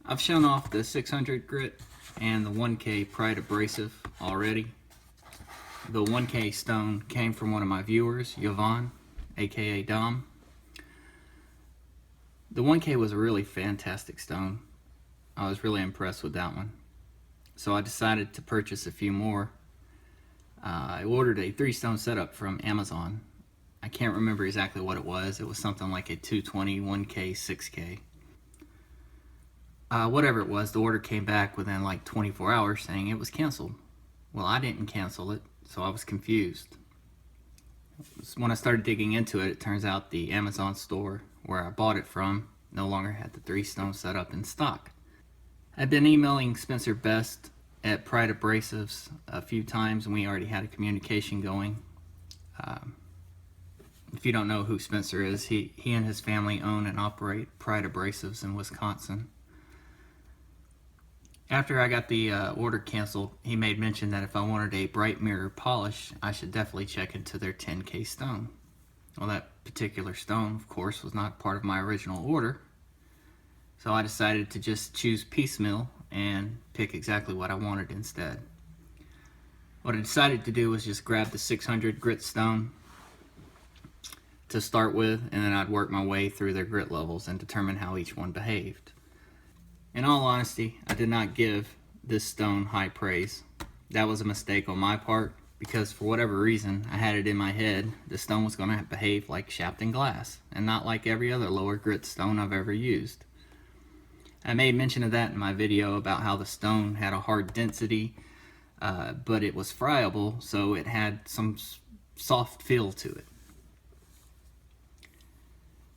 I've shown off the 600 grit and the 1K Pride abrasive already. The 1K stone came from one of my viewers, Yvonne, aka Dom. The 1K was a really fantastic stone. I was really impressed with that one. So I decided to purchase a few more. I ordered a 3-stone setup from Amazon. I can't remember exactly what it was. It was something like a 220, 1K, 6K. Whatever it was, the order came back within like 24 hours saying it was canceled. Well, I didn't cancel it, so I was confused. When I started digging into it, it turns out the Amazon store where I bought it from no longer had the 3-stone setup in stock. I've been emailing Spencer Bess at Pride Abrasives a few times, and we already had a communication going. If you don't know who Spencer is, he and his family own and operate Pride Abrasives in Wisconsin. After I got the order canceled, he made mention that if I wanted a bright mirror polish, I should definitely check into their 10K stone. Well, that particular stone, of course, was not part of my original order, so I decided to just choose piecemeal and pick exactly what I wanted instead. What I decided to do was just grab the 600 grit stone to start with, and then I'd work my way through their grit levels and determine how each one behaved. In all honesty, I did not give this stone high praise. That was a mistake on my part, because for whatever reason, I had it in my head the stone was going to behave like Shapton glass, and not like every other lower grit stone I've ever used. I made mention of that in my video about how the stone had a hard density, but it was friable, so it had some soft feel to it.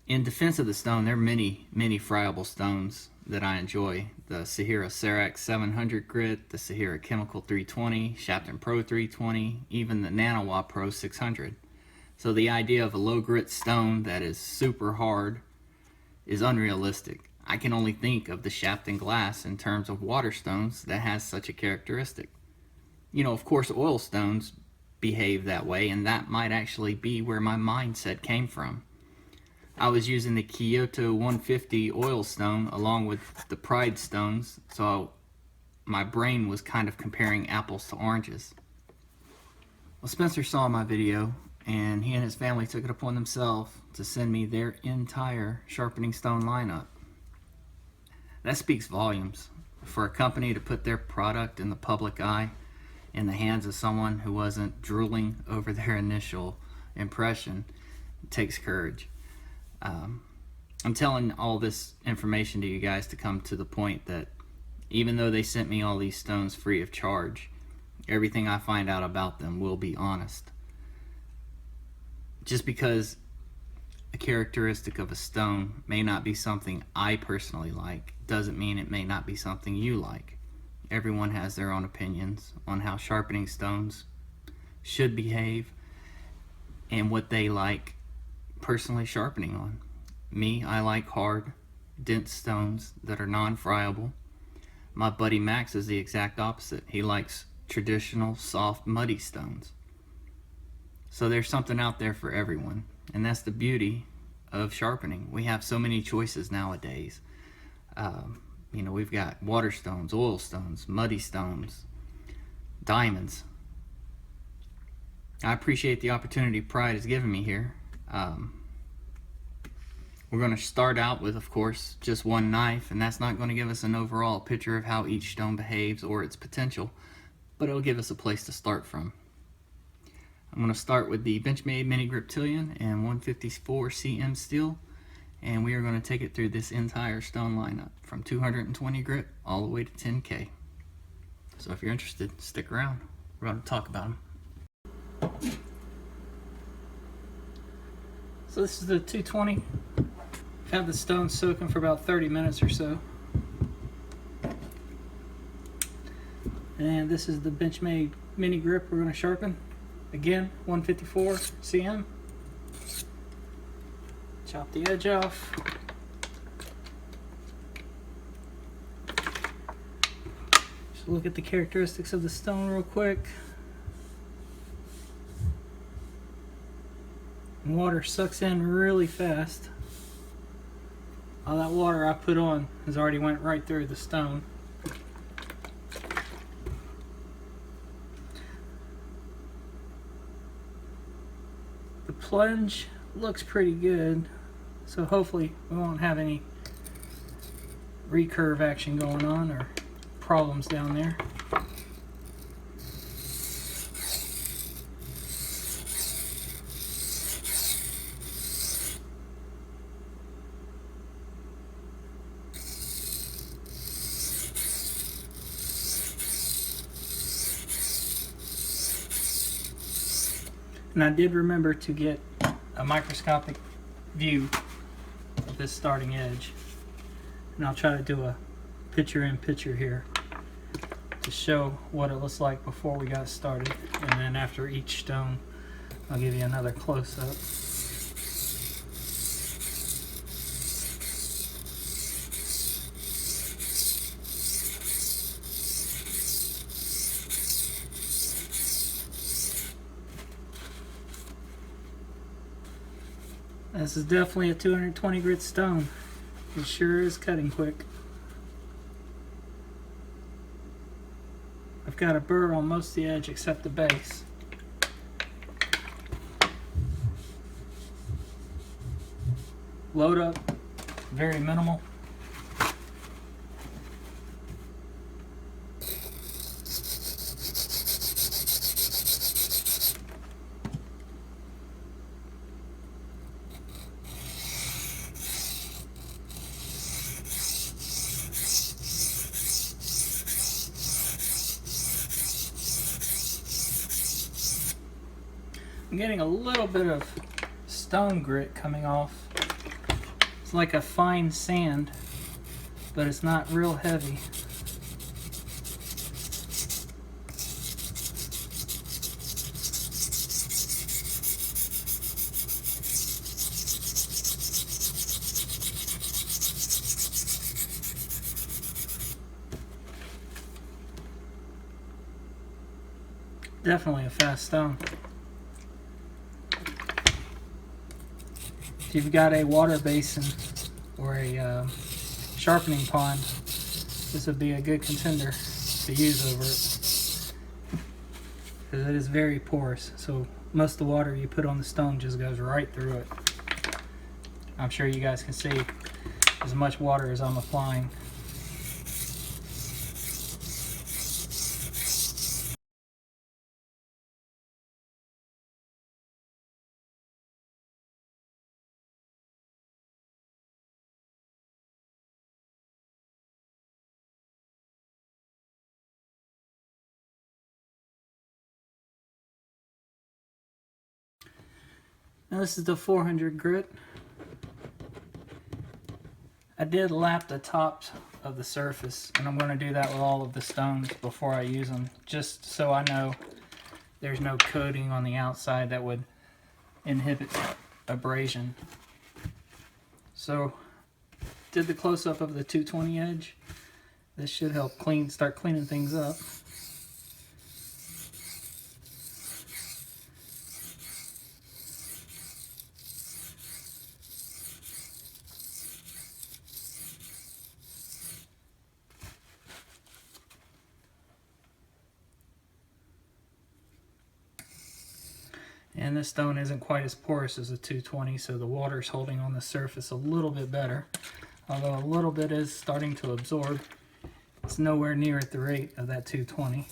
In defense of the stone, there are many friable stones that I enjoy. The Sahara Cerax 700 grit, the Sahara Chemical 320, Shapton Pro 320, even the Naniwa Pro 600. So the idea of a low grit stone that is super hard is unrealistic. I can only think of the Shapton glass in terms of water stones that has such a characteristic. You know, of course, oil stones behave that way, and that might actually be where my mindset came from. I was using the Kyoto 150 oil stone along with the Pride stones, so my brain was kind of comparing apples to oranges. Well, Spencer saw my video, and he and his family took it upon themselves to send me their entire sharpening stone lineup. That speaks volumes. For a company to put their product in the public eye in the hands of someone who wasn't drooling over their initial impression, it takes courage. I'm telling all this information to you guys to come to the point that even though they sent me all these stones free of charge, everything I find out about them will be honest. Just because a characteristic of a stone may not be something I personally like doesn't mean it may not be something you like. Everyone has their own opinions on how sharpening stones should behave and what they like personally sharpening on. Me, I like hard, dense stones that are non-friable. My buddy Max is the exact opposite. He likes traditional, soft, muddy stones. So there's something out there for everyone, and that's the beauty of sharpening. We have so many choices nowadays. You know, we've got water stones, oil stones, muddy stones, diamonds. I appreciate the opportunity Pride has given me here. We're going to start out with, of course, just one knife, and that's not going to give us an overall picture of how each stone behaves or its potential, but it'll give us a place to start from. I'm going to start with the Benchmade Mini Griptilian and 154 cm steel, and we are going to take it through this entire stone lineup from 220 grit all the way to 10K. So if you're interested, stick around. We're going to talk about them. So this is the 220. Have the stone soaking for about 30 minutes or so. And this is the Benchmade mini grip we're going to sharpen. Again, 154 cm. Chop the edge off. Just look at the characteristics of the stone real quick. Water sucks in really fast. All that water I put on has already went right through the stone. The plunge looks pretty good, so hopefully we won't have any recurve action going on or problems down there. And I did remember to get a microscopic view of this starting edge. And I'll try to do a picture-in-picture here to show what it looks like before we got started. And then after each stone, I'll give you another close-up. This is definitely a 220 grit stone. It sure is cutting quick. I've got a burr on most of the edge except the base. Load up, very minimal. I'm getting a little bit of stone grit coming off. It's like a fine sand, but it's not real heavy. Definitely a fast stone. If you've got a water basin or a sharpening pond, this would be a good contender to use over it, because it is very porous, so most of the water you put on the stone just goes right through it. I'm sure you guys can see as much water as I'm applying. Now this is the 400 grit. I did lap the tops of the surface, and I'm going to do that with all of the stones before I use them, just so I know there's no coating on the outside that would inhibit abrasion. So, did the close-up of the 220 edge. This should help start cleaning things up. And this stone isn't quite as porous as the 220, so the water's holding on the surface a little bit better. Although a little bit is starting to absorb. It's nowhere near at the rate of that 220.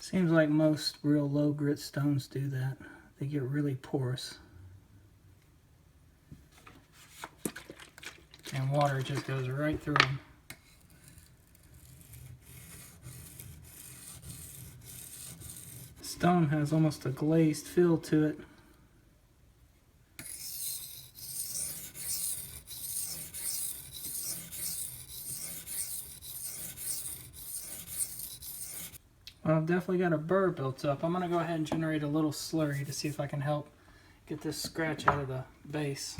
Seems like most real low grit stones do that. They get really porous. And water just goes right through them. The stone has almost a glazed feel to it. Well, I've definitely got a burr built up. I'm going to go ahead and generate a little slurry to see if I can help get this scratch out of the base.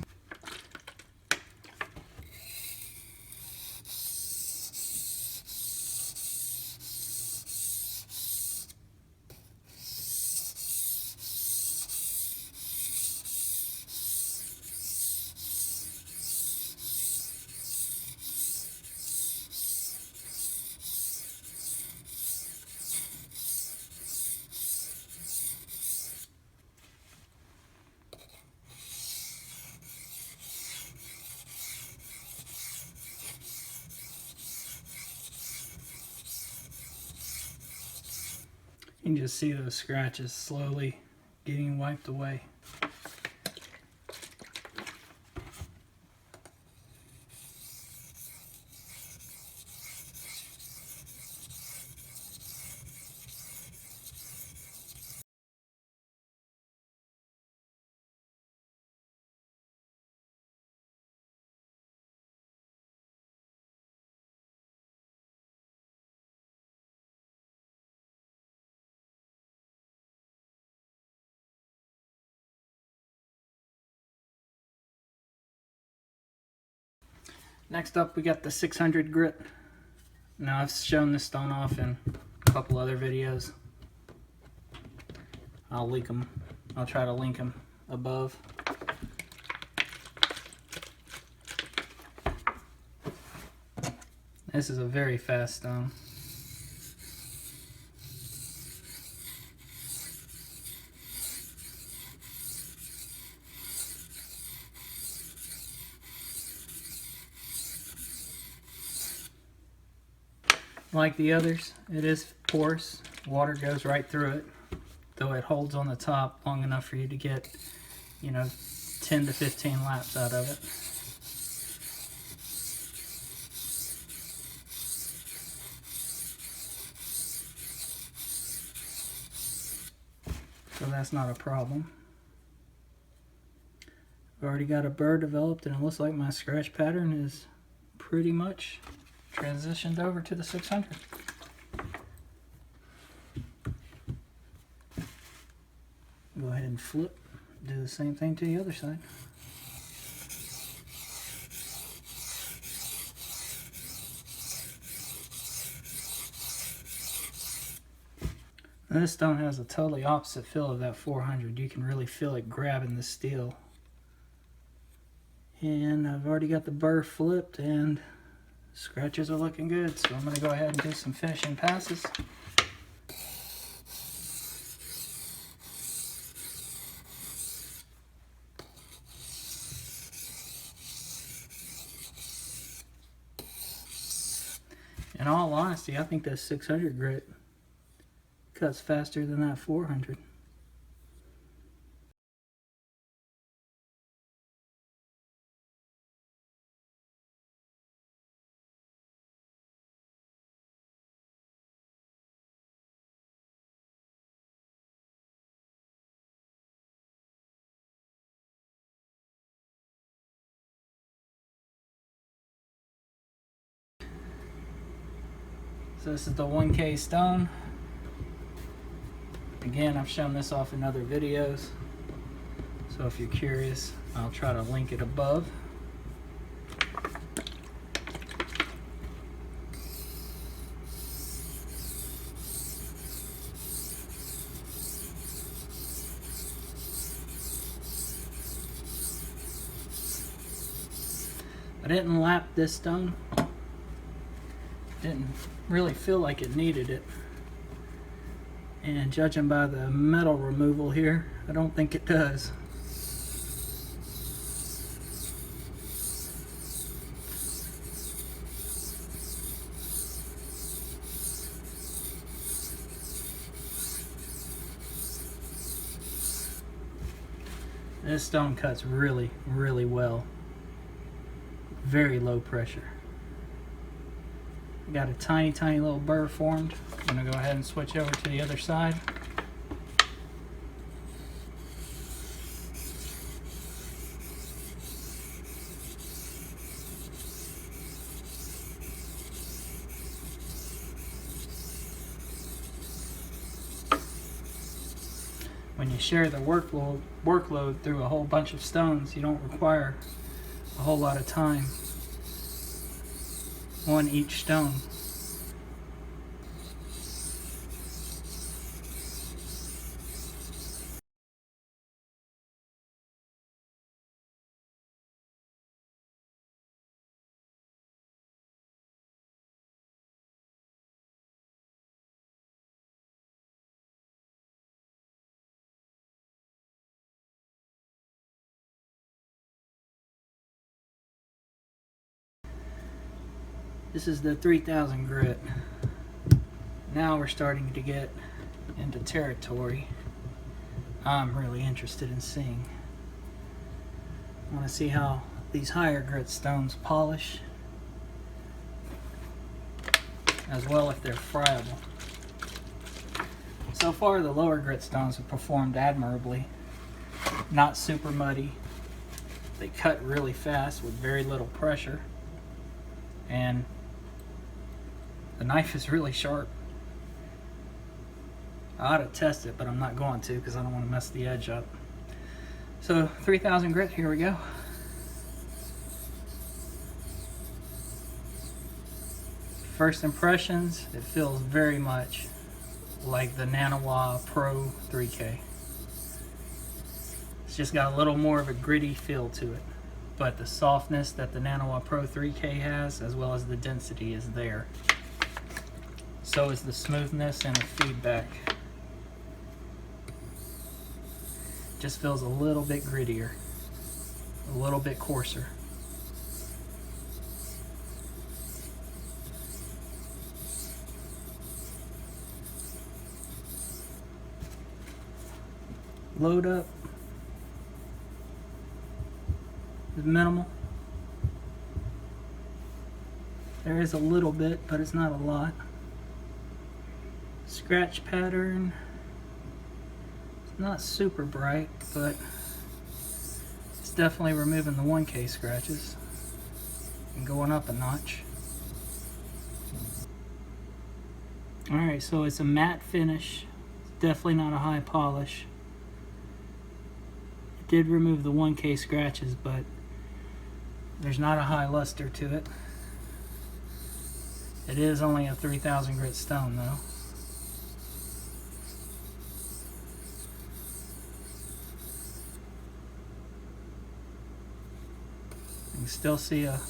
can just see those scratches slowly getting wiped away. Next up, we got the 600 grit. Now, I've shown this stone off in a couple other videos. I'll link them. I'll try to link them above. This is a very fast stone. Like the others, it is porous. Water goes right through it, though it holds on the top long enough for you to get, 10 to 15 laps out of it. So that's not a problem. I've already got a burr developed, and it looks like my scratch pattern is pretty much transitioned over to the 600. Go ahead and flip, do the same thing to the other side. And this stone has a totally opposite feel of that 400. You can really feel it grabbing the steel. And I've already got the burr flipped, and scratches are looking good, so I'm going to go ahead and do some finishing passes. In all honesty, I think that 600 grit cuts faster than that 400. So this is the 1K stone. Again, I've shown this off in other videos, so if you're curious, I'll try to link it above. I didn't lap this stone. Didn't really feel like it needed it. And judging by the metal removal here, I don't think it does. This stone cuts really, really well. Very low pressure. Got a tiny, tiny little burr formed. I'm going to go ahead and switch over to the other side. When you share the workload through a whole bunch of stones, you don't require a whole lot of time on each stone. This is the 3000 grit. Now we're starting to get into territory I'm really interested in seeing. I want to see how these higher grit stones polish, as well if they're friable. So far the lower grit stones have performed admirably. Not super muddy. They cut really fast with very little pressure. And the knife is really sharp. I ought to test it, but I'm not going to because I don't want to mess the edge up. So 3000 grit, here we go. First impressions, it feels very much like the Naniwa Pro 3K. It's just got a little more of a gritty feel to it, but the softness that the Naniwa Pro 3K has, as well as the density, is there. So is the smoothness and the feedback. Just feels a little bit grittier, a little bit coarser. Load up is minimal. There is a little bit, but it's not a lot. Scratch pattern, it's not super bright, but it's definitely removing the 1K scratches and going up a notch. Alright, so it's a matte finish. It's definitely not a high polish. It did remove the 1K scratches, but there's not a high luster to it. It is only a 3000 grit stone though. You can still see a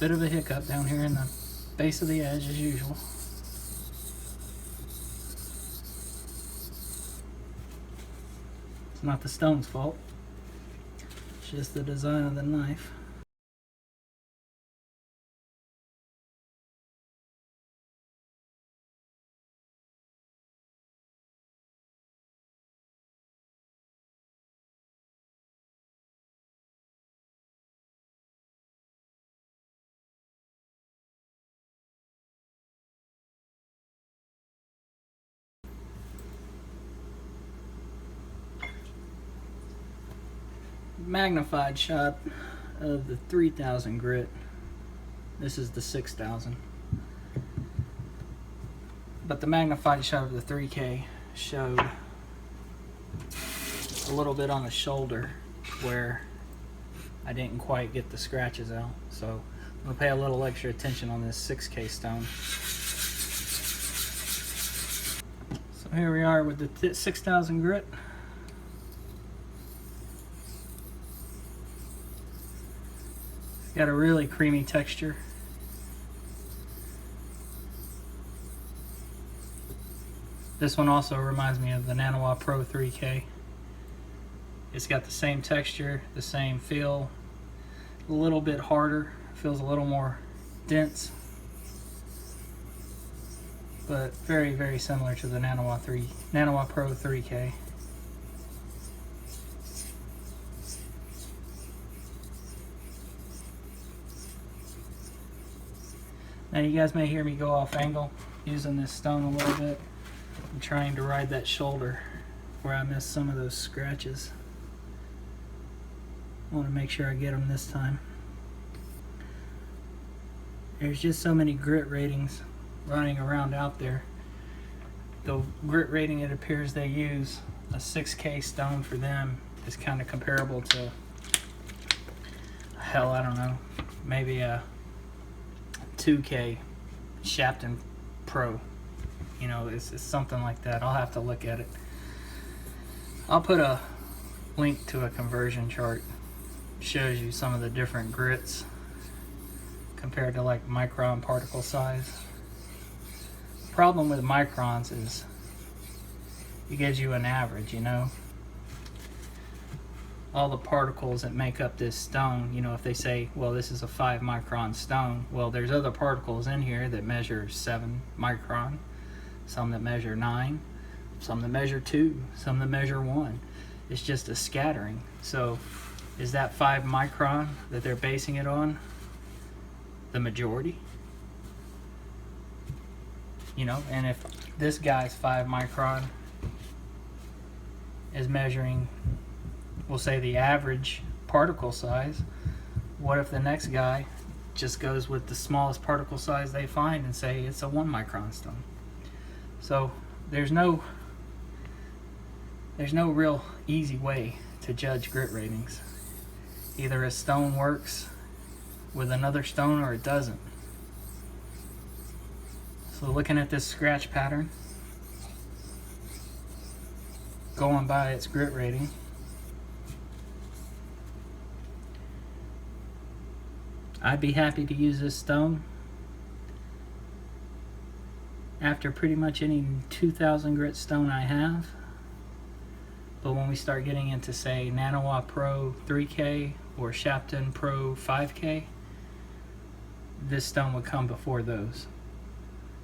bit of a hiccup down here in the base of the edge as usual. It's not the stone's fault. It's just the design of the knife. Magnified shot of the 3000 grit. This is the 6000. But the magnified shot of the 3K showed a little bit on the shoulder where I didn't quite get the scratches out. So I'm going to pay a little extra attention on this 6K stone. So here we are with the 6000 grit. Got a really creamy texture. This one also reminds me of the Naniwa Pro 3K. It's got the same texture, the same feel, a little bit harder, feels a little more dense, but very, very similar to the Naniwa Pro 3K. Now you guys may hear me go off angle using this stone a little bit. I'm trying to ride that shoulder where I missed some of those scratches. I want to make sure I get them this time. There's just so many grit ratings running around out there. The grit rating it appears they use, a 6K stone for them, is kind of comparable to, hell, I don't know, maybe a 2K Shapton Pro. You know, it's something like that. I'll have to look at it. I'll put a link to a conversion chart. Shows you some of the different grits compared to like micron particle size. The problem with microns is it gives you an average, you know. All the particles that make up this stone, you know, if they say, well, this is a 5 micron stone, well, there's other particles in here that measure 7 micron, some that measure 9, some that measure 2, some that measure 1. It's just a scattering. So is that 5 micron that they're basing it on the majority? You know, and if this guy's 5 micron is measuring, we'll say, the average particle size, what if the next guy just goes with the smallest particle size they find and say it's a 1 micron stone? So there's no real easy way to judge grit ratings. Either a stone works with another stone or it doesn't. So looking at this scratch pattern, going by its grit rating, I'd be happy to use this stone after pretty much any 2000 grit stone I have. But when we start getting into, say, Naniwa Pro 3K or Shapton Pro 5K, this stone would come before those.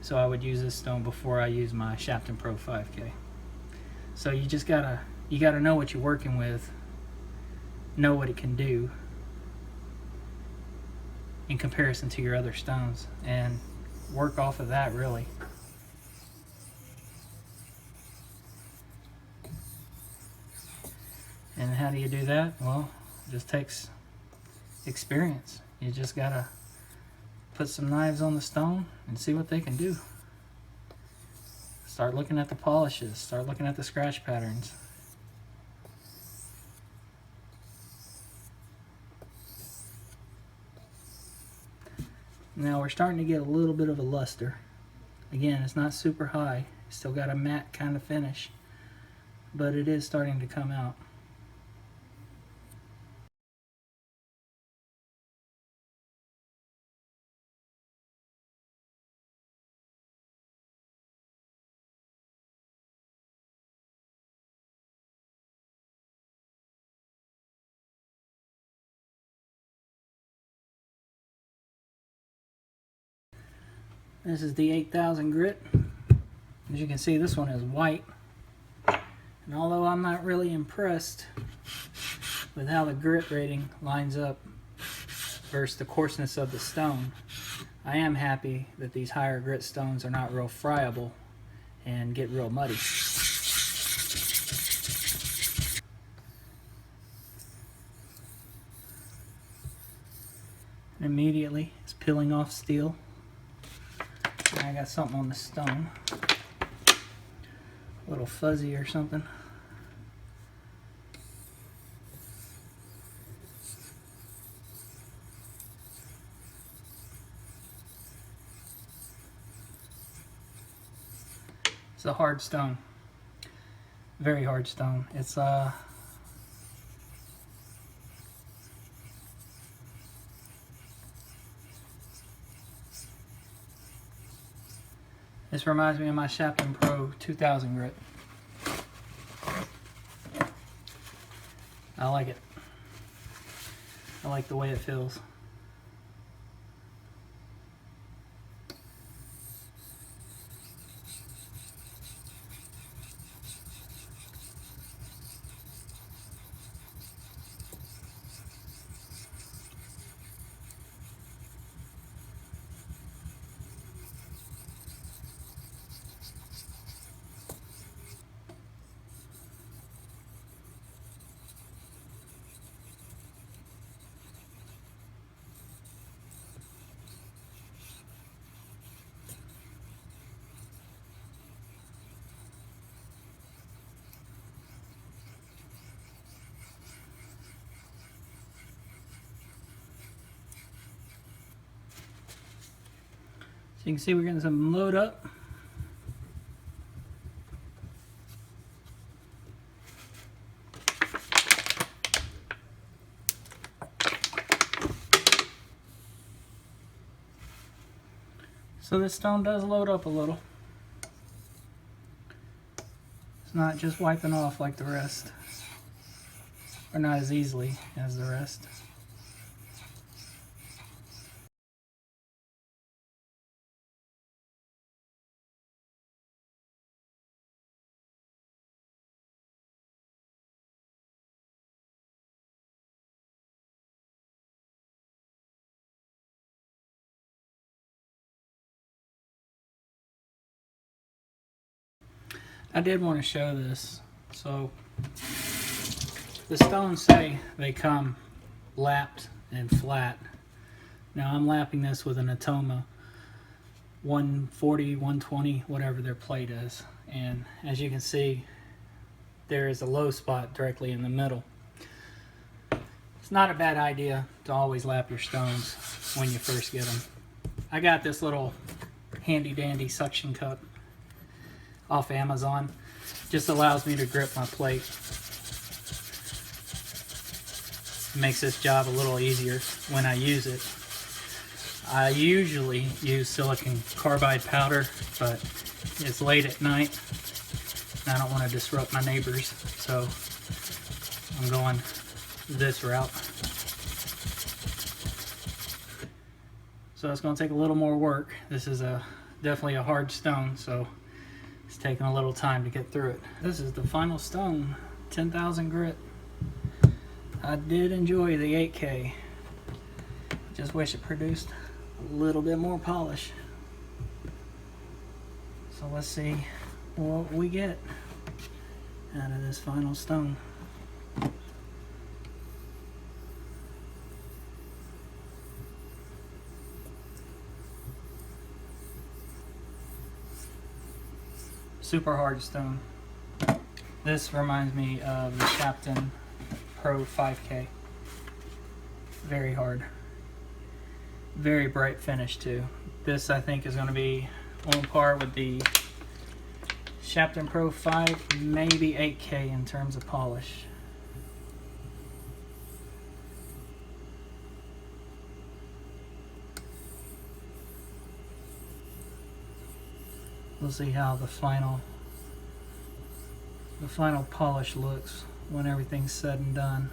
So I would use this stone before I use my Shapton Pro 5K. So you just gotta know what you're working with, know what it can do in comparison to your other stones, and work off of that, really. And how do you do that? Well, it just takes experience. You just gotta put some knives on the stone and see what they can do. Start looking at the polishes, start looking at the scratch patterns. Now we're starting to get a little bit of a luster. Again, it's not super high, still got a matte kind of finish, but it is starting to come out. This is the 8000 grit. As you can see, this one is white. And although I'm not really impressed with how the grit rating lines up versus the coarseness of the stone, I am happy that these higher grit stones are not real friable and get real muddy. And immediately it's peeling off steel. I got something on the stone, a little fuzzy or something. It's a hard stone, very hard stone. This reminds me of my Shapton Pro 2000 grit. I like it. I like the way it feels. So you can see we're getting some load up. So this stone does load up a little. It's not just wiping off like the rest, or not as easily as the rest. I did want to show this. So the stones say they come lapped and flat. Now I'm lapping this with an Atoma 140, 120, whatever their plate is. And as you can see, there is a low spot directly in the middle. It's not a bad idea to always lap your stones when you first get them. I got this little handy dandy suction cup off Amazon. Just allows me to grip my plate. Makes this job a little easier when I use it. I usually use silicon carbide powder, but it's late at night and I don't want to disrupt my neighbors, so I'm going this route. So it's going to take a little more work. This is definitely a hard stone, so it's taking a little time to get through it. This is the final stone, 10,000 grit. I did enjoy the 8K. Just wish it produced a little bit more polish. So let's see what we get out of this final stone. Super hard stone. This reminds me of the Shapton Pro 5K. Very hard. Very bright finish too. This I think is going to be on par with the Shapton Pro 5, maybe 8K in terms of polish. We'll see how the final polish looks when everything's said and done.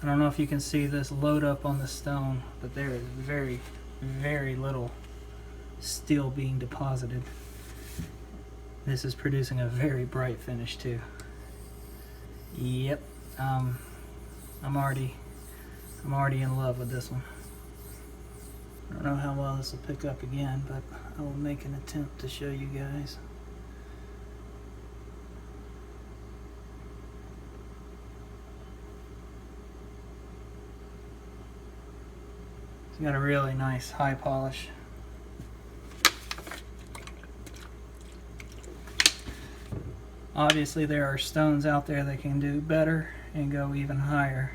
I don't know if you can see this load up on the stone, but there is very, very little steel being deposited. This is producing a very bright finish too. Yep, I'm already in love with this one. I don't know how well this will pick up again, but I will make an attempt to show you guys. It's got a really nice high polish. Obviously there are stones out there that can do better and go even higher,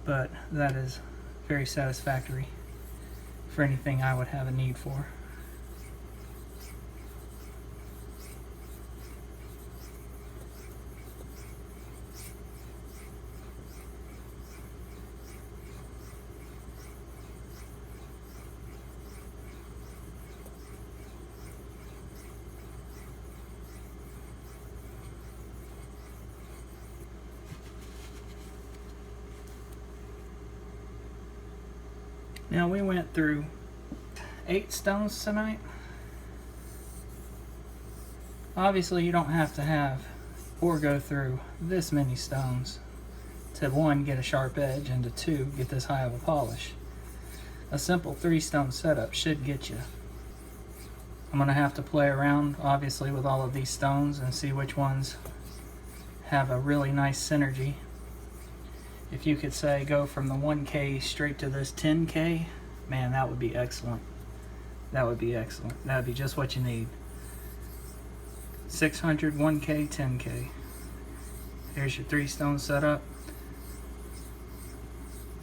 but that is very satisfactory for anything I would have a need for. Now we went through 8 stones tonight. Obviously you don't have to have or go through this many stones to 1, get a sharp edge, and to 2, get this high of a polish. A simple 3-stone setup should get you. I'm going to have to play around obviously with all of these stones and see which ones have a really nice synergy. If you could say go from the 1K straight to this 10K, man, that would be excellent. That would be excellent. That would be just what you need. 600, 1K, 10K. Here's your 3-stone setup.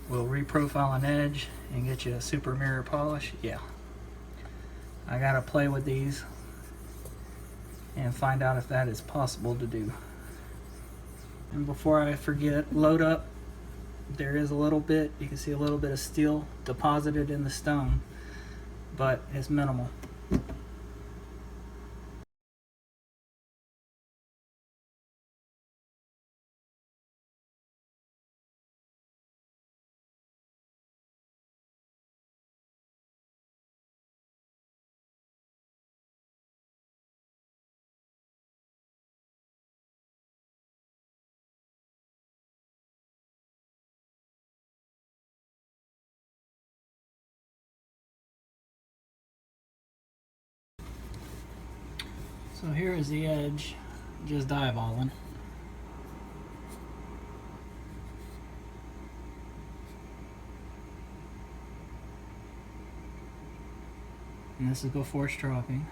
We'll reprofile an edge and get you a super mirror polish. Yeah. I gotta play with these and find out if that is possible to do. And before I forget, load up. There is a little bit, you can see a little bit of steel deposited in the stone, but it's minimal. So here is the edge, just eyeballing. And this is before stropping.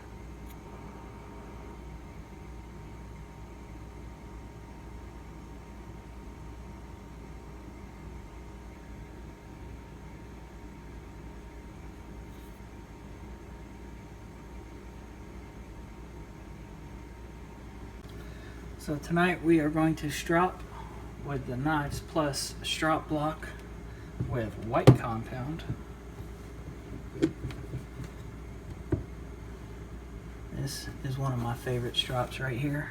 So tonight we are going to strop with the knives Plus Strop Block with white compound. This is one of my favorite strops right here.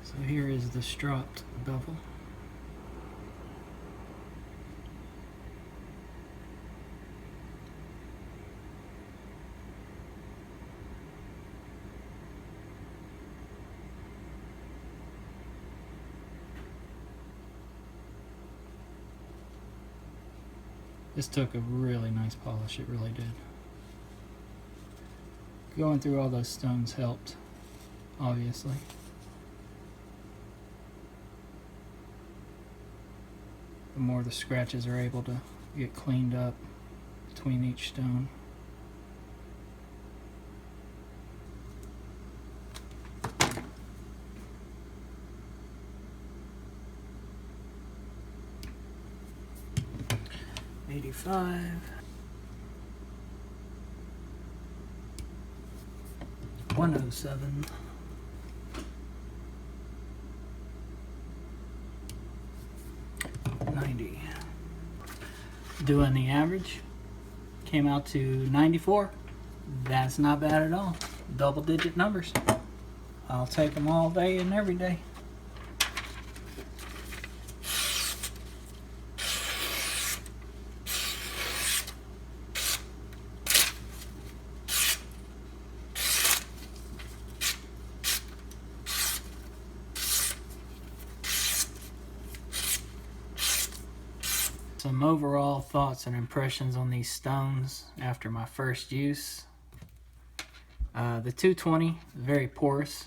So here is the stropped bevel. This took a really nice polish, it really did. Going through all those stones helped, obviously. The more the scratches are able to get cleaned up between each stone. $85. 107. $90. Doing the average came out to 94. That's not bad at all. Double digit numbers. I'll take them all day and every day. Some overall thoughts and impressions on these stones after my first use. The 220, very porous.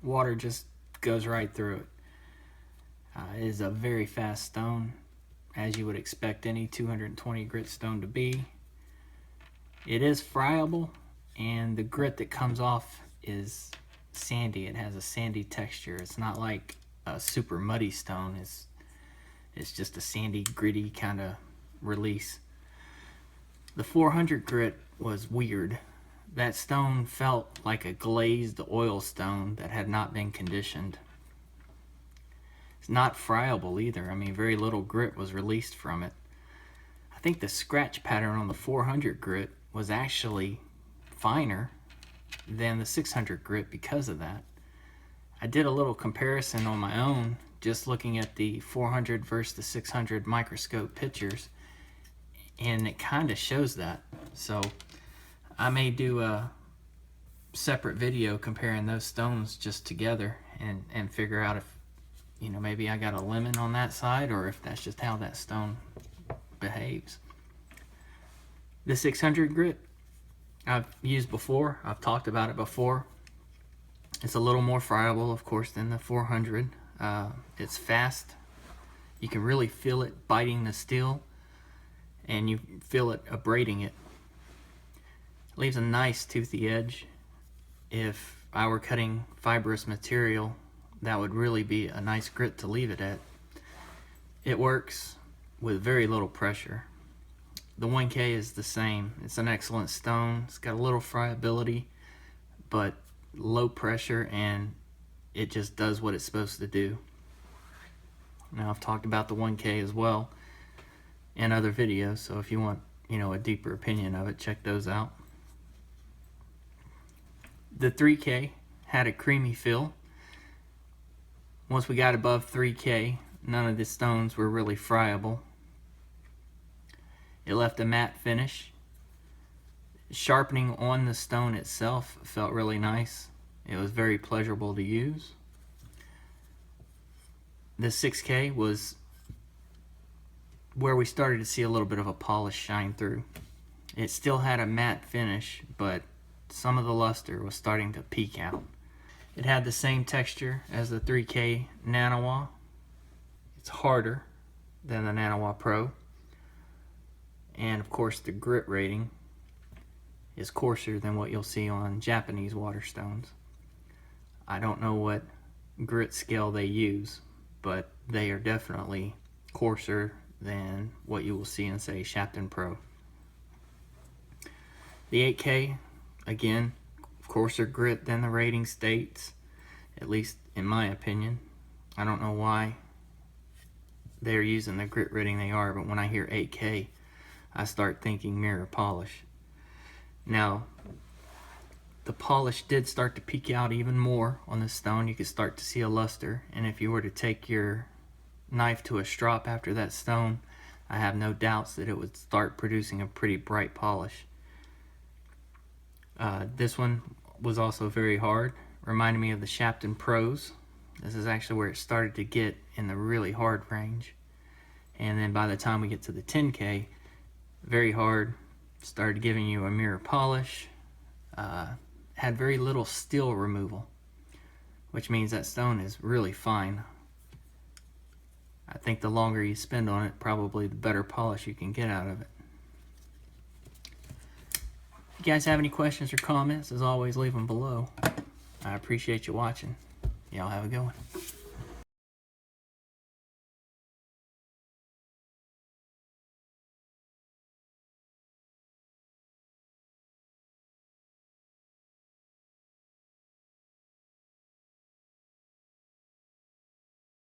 Water just goes right through it. It is a very fast stone, as you would expect any 220 grit stone to be. It is friable, and the grit that comes off is sandy. It has a sandy texture. It's not like a super muddy stone. It's just a sandy, gritty kind of release. The 400 grit was weird. That stone felt like a glazed oil stone that had not been conditioned. It's not friable either. I mean, very little grit was released from it. I think the scratch pattern on the 400 grit was actually finer than the 600 grit because of that. I did a little comparison on my own, just looking at the 400 versus the 600 microscope pictures, and it kind of shows that. So I may do a separate video comparing those stones just together and figure out if, you know, maybe I got a lemon on that side or if that's just how that stone behaves. The 600 grit I've used before. I've talked about it before. It's a little more friable, of course, than the 400. It's fast. You can really feel it biting the steel, and you feel it abrading it. It leaves a nice toothy edge. If I were cutting fibrous material, that would really be a nice grit to leave it at. It works with very little pressure. The 1K is the same. It's an excellent stone. It's got a little friability, but low pressure, and it just does what it's supposed to do. Now, I've talked about the 1K as well in other videos, so if you want, a deeper opinion of it, check those out. The 3K had a creamy feel. Once we got above 3K, none of the stones were really friable. It left a matte finish. Sharpening on the stone itself felt really nice. It was very pleasurable to use. The 6K was where we started to see a little bit of a polish shine through. It still had a matte finish, but some of the luster was starting to peek out. It had the same texture as the 3K Naniwa. It's harder than the Naniwa Pro. And of course the grit rating is coarser than what you'll see on Japanese water stones. I don't know what grit scale they use, but they are definitely coarser than what you will see in, say, Shapton Pro. The 8K, again, coarser grit than the rating states, at least in my opinion. I don't know why they're using the grit rating they are, but when I hear 8K, I start thinking mirror polish. Now, the polish did start to peek out even more on the stone. You could start to see a luster, and if you were to take your knife to a strop after that stone, I have no doubts that it would start producing a pretty bright polish. This one was also very hard. Reminded me of the Shapton Pros. This is actually where it started to get in the really hard range. And then by the time we get to the 10K, very hard, started giving you a mirror polish, had very little steel removal, which means that stone is really fine. I think the longer you spend on it, probably the better polish you can get out of it. If you guys have any questions or comments, as always, leave them below. I appreciate you watching. Y'all have a good one.